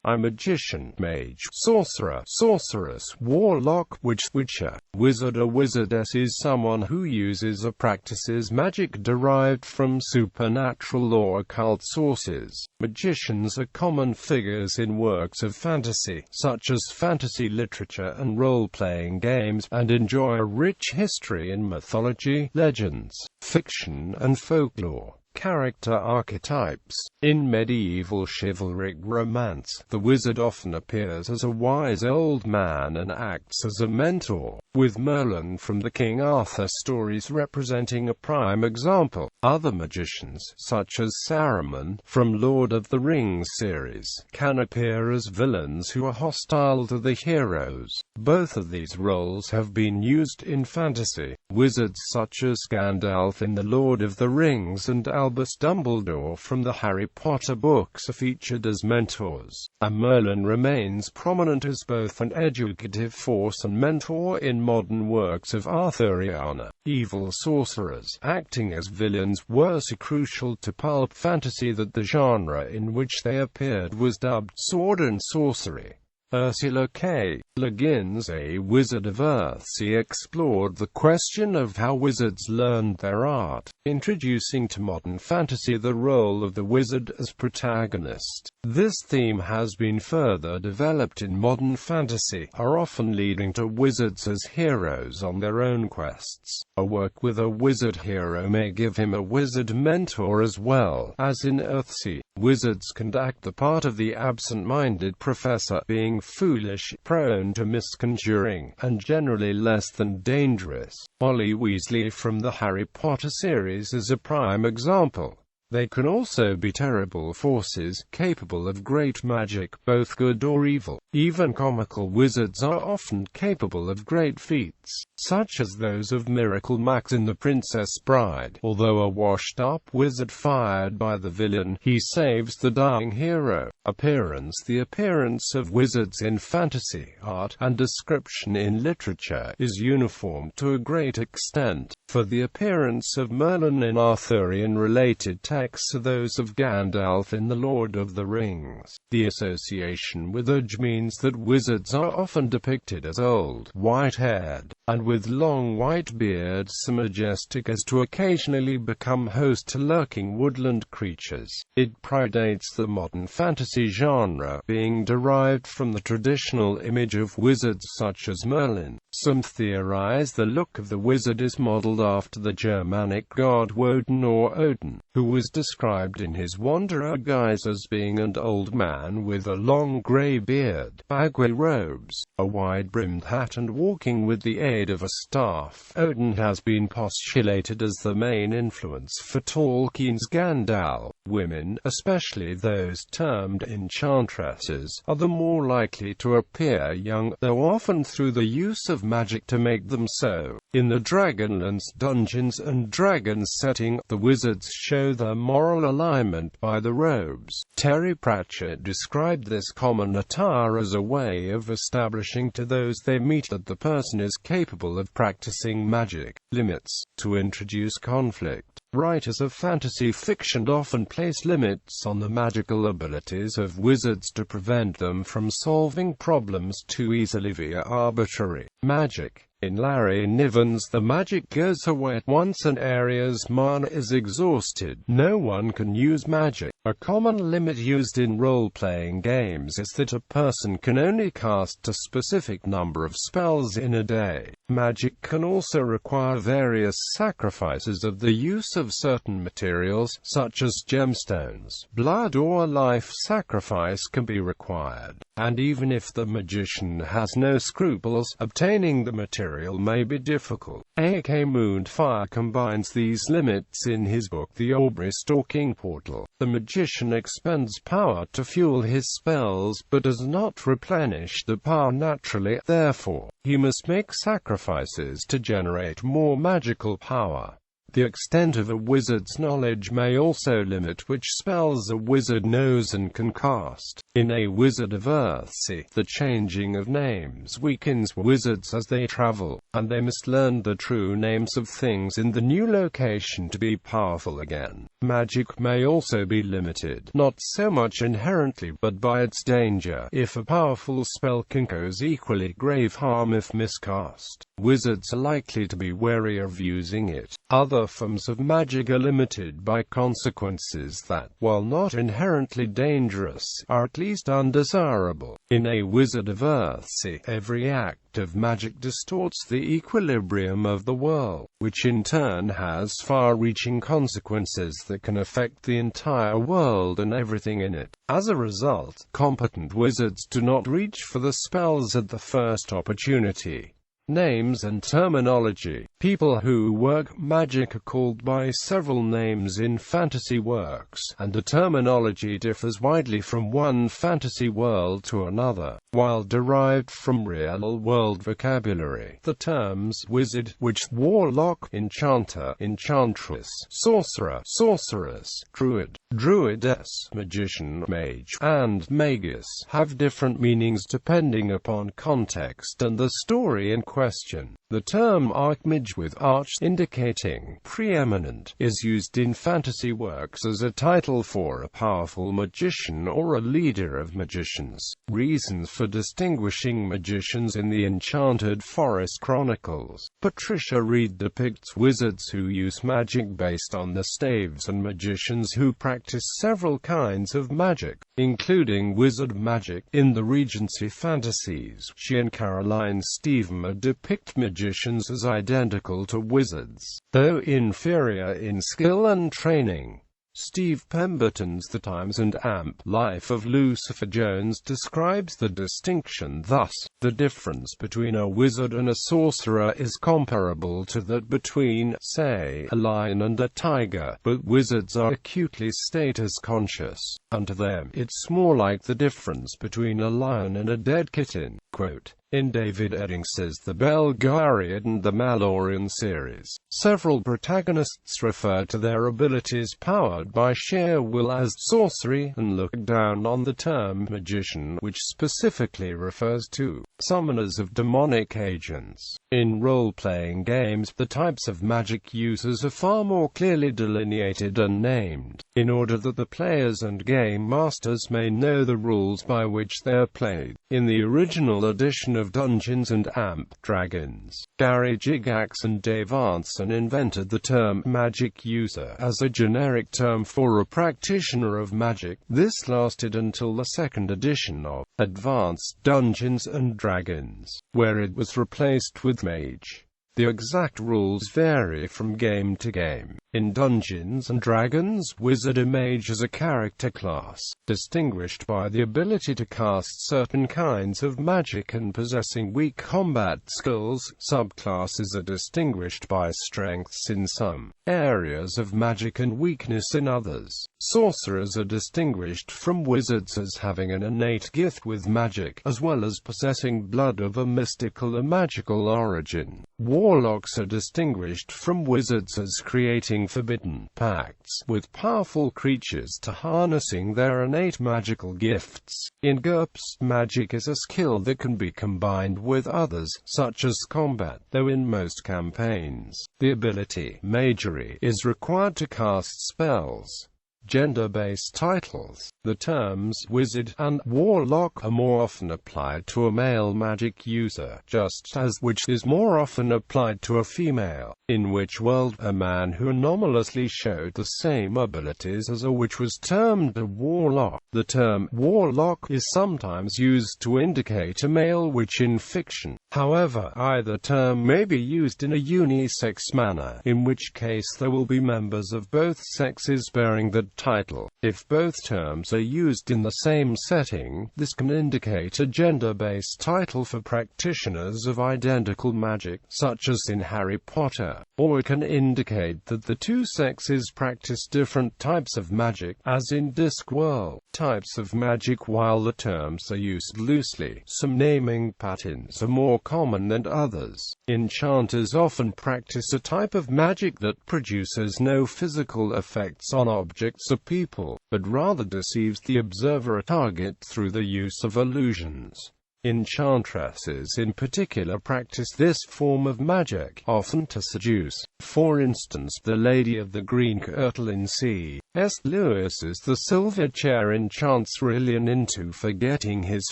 a magician, mage, sorcerer, sorceress, warlock, witcher, wizard. A wizardess is someone who uses or practices magic derived from supernatural or occult sources. Magicians are common figures in works of fantasy, such as fantasy literature and role-playing games, and enjoy a rich history in mythology, legends, fiction, and folklore. Character archetypes. In medieval chivalric romance, the wizard often appears as a wise old man and acts as a mentor, with Merlin from the King Arthur stories representing a prime example. Other magicians, such as Saruman from Lord of the Rings series, can appear as villains who are hostile to the heroes. Both of these roles have been used in fantasy. Wizards such as Gandalf in The Lord of the Rings and Albus Dumbledore from the Harry Potter books are featured as mentors, and Merlin remains prominent as both an educative force and mentor in modern works of Arthuriana. Evil sorcerers, acting as villains, were so crucial to pulp fantasy that the genre in which they appeared was dubbed sword and sorcery. Ursula K. Le Guin's A Wizard of Earthsea explored the question of how wizards learned their art, introducing to modern fantasy the role of the wizard as protagonist. This theme has been further developed in modern fantasy, often leading to wizards as heroes on their own quests. A work with a wizard hero may give him a wizard mentor as well, as in Earthsea. Wizards can act the part of the absent-minded professor, being foolish, prone to misconjuring, and generally less than dangerous. Molly Weasley from the Harry Potter series is a prime example. They can also be terrible forces, capable of great magic, both good or evil. Even comical wizards are often capable of great feats, such as those of Miracle Max in The Princess Bride. Although a washed-up wizard fired by the villain, he saves the dying hero. Appearance. The appearance of wizards in fantasy, art, and description in literature is uniform to a great extent, for the appearance of Merlin in Arthurian-related texts are those of Gandalf in The Lord of the Rings. The association with age means that wizards are often depicted as old, white-haired, and with long white beards, so majestic as to occasionally become host to lurking woodland creatures. It predates the modern fantasy genre, being derived from the traditional image of wizards such as Merlin. Some theorize the look of the wizard is modeled after the Germanic god Woden or Odin, who was described in his wanderer guise as being an old man with a long grey beard, baggy robes, a wide-brimmed hat and walking with the aid of a staff. Odin has been postulated as the main influence for Tolkien's Gandalf. Women, especially those termed Enchantresses, are the more likely to appear young, though often through the use of magic to make them so. In the Dragonlance Dungeons and Dragons setting, the wizards show their moral alignment by the robes. Terry Pratchett described this common attire as a way of establishing to those they meet that the person is capable of practicing magic. Limits. To introduce conflict, writers of fantasy fiction often place limits on the magical abilities of wizards to prevent them from solving problems too easily via arbitrary magic. In Larry Niven's The Magic Goes Away once an area's mana is exhausted, no one can use magic. A common limit used in role-playing games is that a person can only cast a specific number of spells in a day. Magic can also require various sacrifices of the use of certain materials, such as gemstones. Blood or life sacrifice can be required, and even if the magician has no scruples, obtaining the material may be difficult. A.K. Moonfire combines these limits in his book The Aubrey Stalking Portal. The magician expends power to fuel his spells, but does not replenish the power naturally, therefore, he must make sacrifices to generate more magical power. The extent of a wizard's knowledge may also limit which spells a wizard knows and can cast. In a Wizardiverse, the changing of names weakens wizards as they travel, and they must learn the true names of things in the new location to be powerful again. Magic may also be limited, not so much inherently but by its danger. If a powerful spell can cause equally grave harm if miscast, wizards are likely to be wary of using it. Other forms of magic are limited by consequences that, while not inherently dangerous, are at least undesirable. In a Wizardiverse, every act of magic distorts the equilibrium of the world, which in turn has far-reaching consequences that can affect the entire world and everything in it. As a result, competent wizards do not reach for the spells at the first opportunity. Names and terminology. People who work magic are called by several names in fantasy works, and the terminology differs widely from one fantasy world to another. While derived from real-world vocabulary, the terms wizard, witch, warlock, enchanter, enchantress, sorcerer, sorceress, druid, druidess, magician, mage, and magus have different meanings depending upon context and the story in question. The term archmage, with arch indicating preeminent, is used in fantasy works as a title for a powerful magician or a leader of magicians. Reasons for distinguishing magicians in the Enchanted Forest Chronicles. Patricia Reed depicts wizards who use magic based on the Staves and magicians who practice several kinds of magic, including wizard magic. In the Regency fantasies, she and Caroline Stillman depict magicians as identical to wizards, though inferior in skill and training. Steve Pemberton's The Times and Amp Life of Lucifer Jones describes the distinction thus: the difference between a wizard and a sorcerer is comparable to that between, say, a lion and a tiger, but wizards are acutely status conscious, and to them it's more like the difference between a lion and a dead kitten. Quote, in David Eddings' The Belgariad and the Malorian series, several protagonists refer to their abilities powered by sheer will as sorcery, and look down on the term magician, which specifically refers to summoners of demonic agents. In role-playing games, the types of magic users are far more clearly delineated and named, in order that the players and game masters may know the rules by which they are played. In the original edition of Dungeons & Dragons, Gary Gygax and Dave Arnson invented the term magic user as a generic term for a practitioner of magic. This lasted until the second edition of Advanced Dungeons & Dragons, where it was replaced with mage. The exact rules vary from game to game. In Dungeons & Dragons, wizard or mage is a character class, distinguished by the ability to cast certain kinds of magic and possessing weak combat skills. Subclasses are distinguished by strengths in some areas of magic and weakness in others. Sorcerers are distinguished from wizards as having an innate gift with magic, as well as possessing blood of a mystical or magical origin. Warlocks are distinguished from wizards as creating forbidden pacts with powerful creatures to harnessing their innate magical gifts. In GURPS, magic is a skill that can be combined with others, such as combat, though in most campaigns, the ability magery is required to cast spells. Gender-based titles. The terms wizard and warlock are more often applied to a male magic user, just as witch is more often applied to a female. In Witch World, a man who anomalously showed the same abilities as a witch was termed a warlock. The term warlock is sometimes used to indicate a male witch in fiction. However, either term may be used in a unisex manner, in which case there will be members of both sexes bearing that title. If both terms are used in the same setting, this can indicate a gender-based title for practitioners of identical magic, such as in Harry Potter, or it can indicate that the two sexes practice different types of magic, as in Discworld. Types of magic. While the terms are used loosely, some naming patterns are more common than others. Enchanters often practice a type of magic that produces no physical effects on objects or people, but rather deceives the observer or target through the use of illusions. Enchantresses in particular practice this form of magic, often to seduce. For instance, the Lady of the Green Kirtle in C.S. Lewis's The Silver Chair enchants Aurelian into forgetting his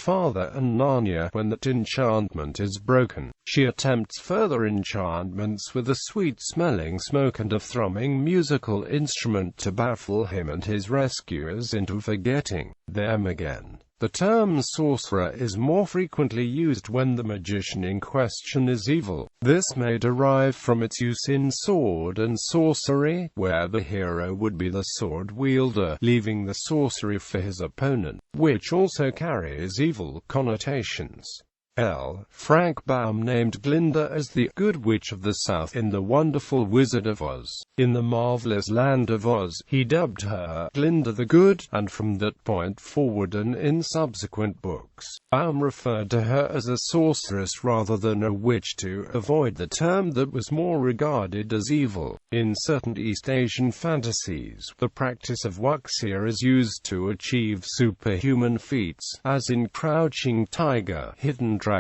father and Narnia. When that enchantment is broken, she attempts further enchantments with a sweet-smelling smoke and a thrumming musical instrument to baffle him and his rescuers into forgetting them again. The term sorcerer is more frequently used when the magician in question is evil. This may derive from its use in sword and sorcery, where the hero would be the sword wielder, leaving the sorcery for his opponent, which also carries evil connotations. L. Frank Baum named Glinda as the Good Witch of the South in The Wonderful Wizard of Oz. In The Marvelous Land of Oz, he dubbed her Glinda the Good, and from that point forward and in subsequent books, Baum referred to her as a sorceress rather than a witch to avoid the term that was more regarded as evil. In certain East Asian fantasies, the practice of wuxia is used to achieve superhuman feats, as in Crouching Tiger, Hidden Dragon.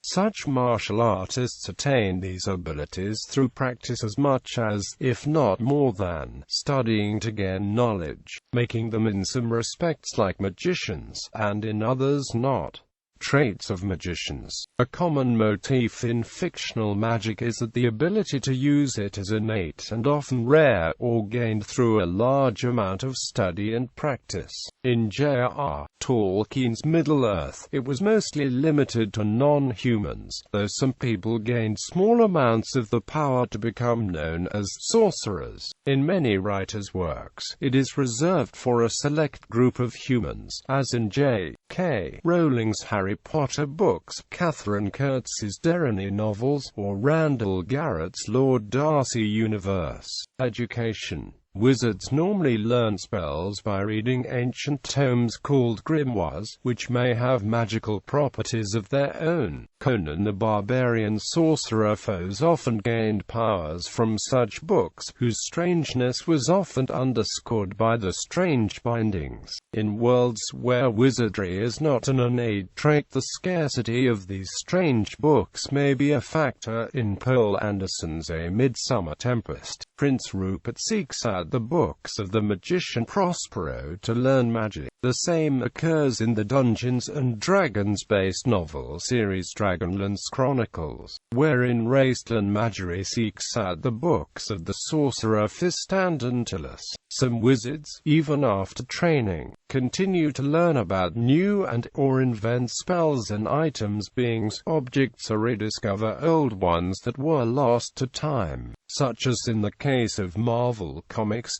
Such martial artists attain these abilities through practice as much as, if not more than, studying to gain knowledge, making them in some respects like magicians, and in others not. Traits of magicians. A common motif in fictional magic is that the ability to use it is innate and often rare, or gained through a large amount of study and practice. In J.R.R. Tolkien's Middle-earth, it was mostly limited to non-humans, though some people gained small amounts of the power to become known as sorcerers. In many writers' works, it is reserved for a select group of humans, as in J.K. Rowling's Harry Potter books, Catherine Kurtz's Derriny novels, or Randall Garrett's Lord Darcy universe. Education. Wizards normally learn spells by reading ancient tomes called grimoires, which may have magical properties of their own. Conan the Barbarian sorcerer foes often gained powers from such books, whose strangeness was often underscored by the strange bindings. In worlds where wizardry is not an innate trait, the scarcity of these strange books may be a factor. In Poul Anderson's A Midsummer Tempest, Prince Rupert seeks out the books of the magician Prospero to learn magic. The same occurs in the Dungeons & Dragons-based novel series Dragonlance Chronicles, wherein Raistlin Majory seeks out the books of the sorcerer Fistandantilus. Some wizards, even after training, continue to learn about new and/or invent spells and items, beings, objects, or rediscover old ones that were lost to time, such as in the case of Marvel Comics'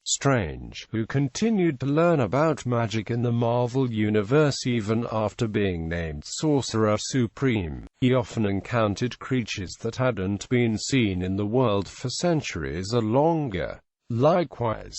Strange, who continued to learn about magic in the Marvel Universe even after being named Sorcerer Supreme. He often encountered creatures that hadn't been seen in the world for centuries or longer. Likewise,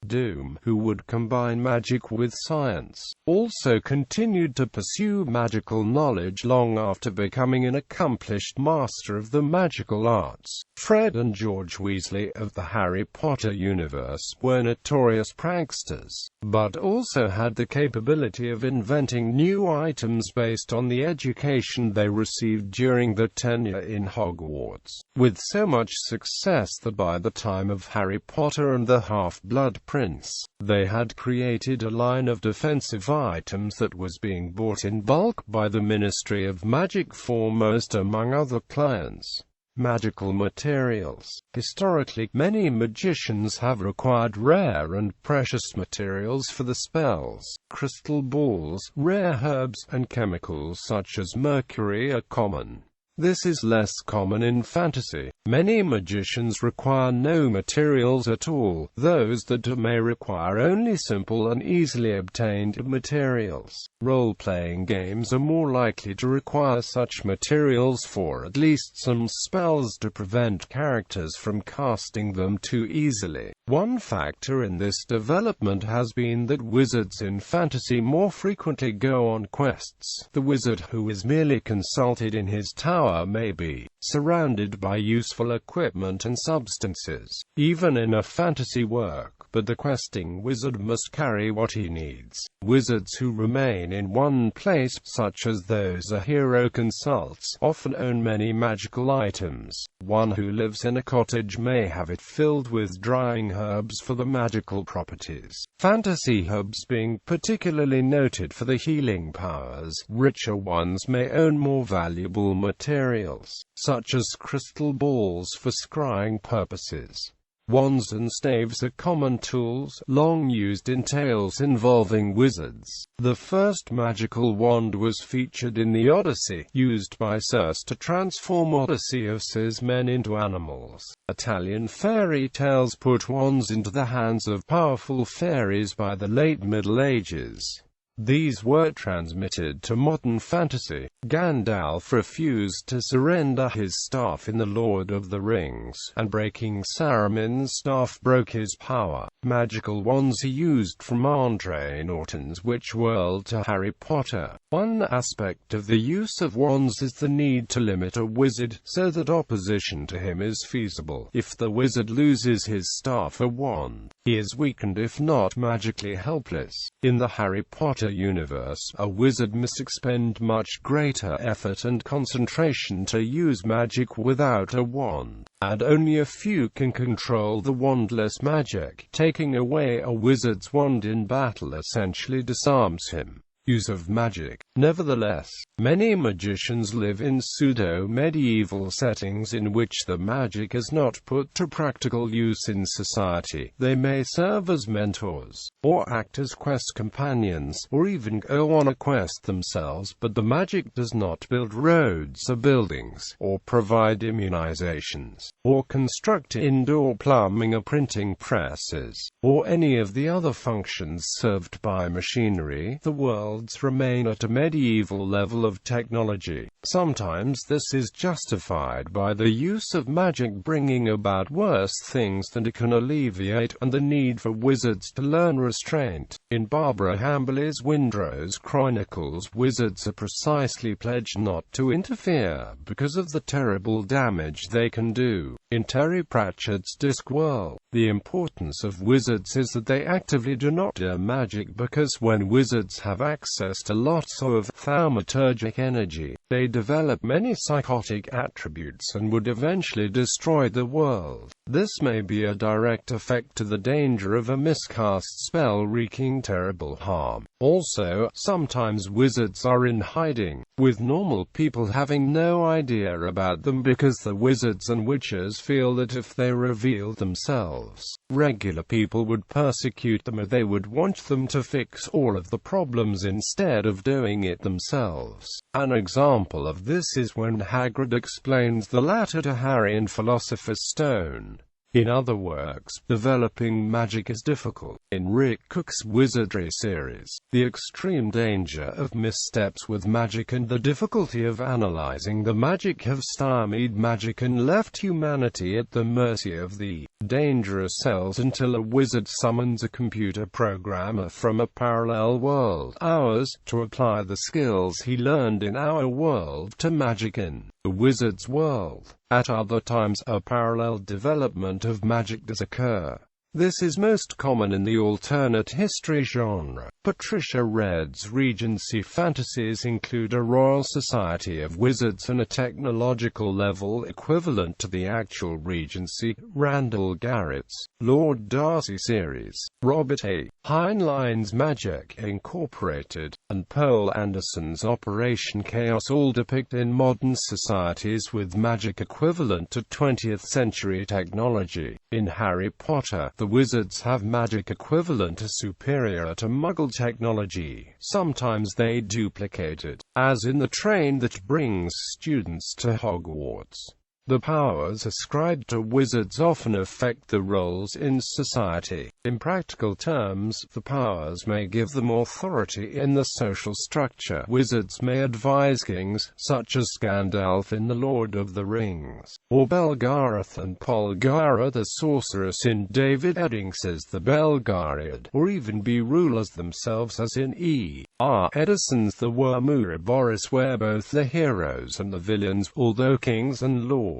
Doom, who would combine magic with science, also continued to pursue magical knowledge long after becoming an accomplished master of the magical arts. Fred and George Weasley of the Harry Potter universe were notorious pranksters, but also had the capability of inventing new items based on the education they received during their tenure in Hogwarts, with so much success that by the time of Harry Potter and the Half-Blood Prince, they had created a line of defensive items that was being bought in bulk by the Ministry of Magic, foremost among other clients. Magical materials. Historically, many magicians have required rare and precious materials for the spells. Crystal balls, rare herbs, and chemicals such as mercury are common. This is less common in fantasy. Many magicians require no materials at all. Those that do may require only simple and easily obtained materials. Role-playing games are more likely to require such materials for at least some spells to prevent characters from casting them too easily. One factor in this development has been that wizards in fantasy more frequently go on quests. The wizard who is merely consulted in his tower may be surrounded by useful equipment and substances, even in a fantasy work, but the questing wizard must carry what he needs. Wizards who remain in one place, such as those a hero consults, often own many magical items. One who lives in a cottage may have it filled with drying herbs for the magical properties. Fantasy herbs being particularly noted for the healing powers, richer ones may own more valuable materials, such as crystal balls for scrying purposes. Wands and staves are common tools, long used in tales involving wizards. The first magical wand was featured in the Odyssey, used by Circe to transform Odysseus's men into animals. Italian fairy tales put wands into the hands of powerful fairies by the late Middle Ages. These were transmitted to modern fantasy. Gandalf refused to surrender his staff in The Lord of the Rings, and breaking Saruman's staff broke his power. Magical wands he used from Andre Norton's Witch World to Harry Potter. One aspect of the use of wands is the need to limit a wizard, so that opposition to him is feasible. If the wizard loses his staff or wand, he is weakened if not magically helpless. In the Harry Potter universe, a wizard must expend much greater effort and concentration to use magic without a wand, and only a few can control the wandless magic. Taking away a wizard's wand in battle essentially disarms him. Use of magic. Nevertheless, many magicians live in pseudo-medieval settings in which the magic is not put to practical use in society. They may serve as mentors, or act as quest companions, or even go on a quest themselves, but the magic does not build roads or buildings, or provide immunizations, or construct indoor plumbing or printing presses, or any of the other functions served by machinery. The worlds remain at a medieval level of technology. Sometimes this is justified by the use of magic bringing about worse things than it can alleviate, and the need for wizards to learn restraint. In Barbara Hambly's Windrose Chronicles, wizards are precisely pledged not to interfere because of the terrible damage they can do. In Terry Pratchett's Discworld, the importance of wizards is that they actively do not do magic, because when wizards have access to lots of thaumaturgic energy, they develop many psychotic attributes and would eventually destroy the world. This may be a direct effect to the danger of a miscast spell wreaking terrible harm. Also, sometimes wizards are in hiding, with normal people having no idea about them because the wizards and witches feel that if they revealed themselves, regular people would persecute them, or they would want them to fix all of the problems instead of doing it themselves. An example of this is when Hagrid explains the latter to Harry in Philosopher's Stone. In other works, developing magic is difficult. In Rick Cook's Wizardry series, the extreme danger of missteps with magic and the difficulty of analyzing the magic have stymied magic and left humanity at the mercy of the dangerous cells until a wizard summons a computer programmer from a parallel world, ours, to apply the skills he learned in our world to magic in the wizard's world. At other times, a parallel development of magic does occur. This is most common in the alternate history genre. Patricia Redd's Regency fantasies include a royal society of wizards and a technological level equivalent to the actual Regency. Randall Garrett's Lord Darcy series, Robert A. Heinlein's Magic Incorporated, and Poul Anderson's Operation Chaos all depict in modern societies with magic equivalent to 20th century technology. In Harry Potter, the wizards have magic equivalent to superior to Muggle technology. Sometimes they duplicate it, as in the train that brings students to Hogwarts. The powers ascribed to wizards often affect the roles in society. In practical terms, the powers may give them authority in the social structure. Wizards may advise kings, such as Gandalf in The Lord of the Rings, or Belgarath and Polgara the sorceress in David Eddings' The Belgariad, or even be rulers themselves as in E.R. Edison's The Worm Ouroboros, where both the heroes and the villains, although kings and lords,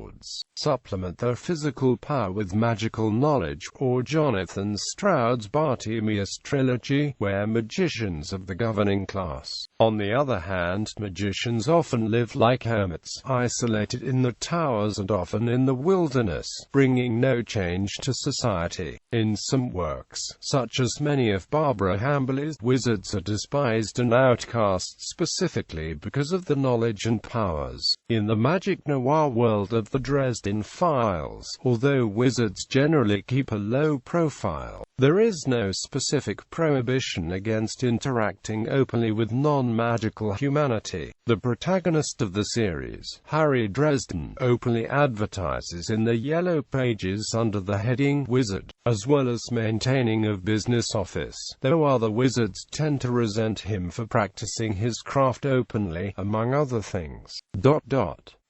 supplement their physical power with magical knowledge, or Jonathan Stroud's Bartimaeus trilogy, where magicians of the governing class. On the other hand, magicians often live like hermits, isolated in the towers and often in the wilderness, bringing no change to society. In some works, such as many of Barbara Hambly's, wizards are despised and outcast specifically because of the knowledge and powers. In the magic noir world of the Dresden Files, although wizards generally keep a low profile, there is no specific prohibition against interacting openly with non-magical humanity. The protagonist of the series, Harry Dresden, openly advertises in the Yellow Pages under the heading Wizard, as well as maintaining a business office, though other wizards tend to resent him for practicing his craft openly, among other things.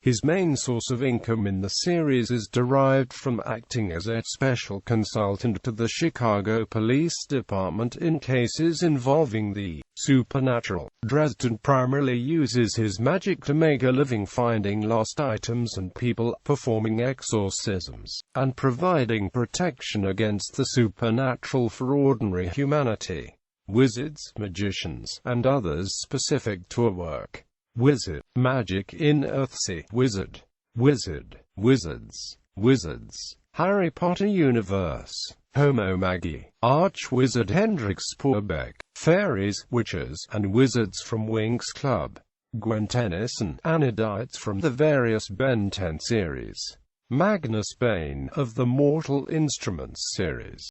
His main source of income in the series is derived from acting as a special consultant to the Chicago Police Department in cases involving the supernatural. Dresden primarily uses his magic to make a living finding lost items and people, performing exorcisms, and providing protection against the supernatural for ordinary humanity. Wizards, magicians, and others specific to a work. Wizard, magic in Earthsea, wizard, wizard, wizards, wizards, Harry Potter universe, Homo Magi, Archwizard Hendrik Spoorbeck, fairies, witches, and wizards from Winx Club, Gwen Tennyson, Anodites from the various Ben 10 series, Magnus Bane of the Mortal Instruments series.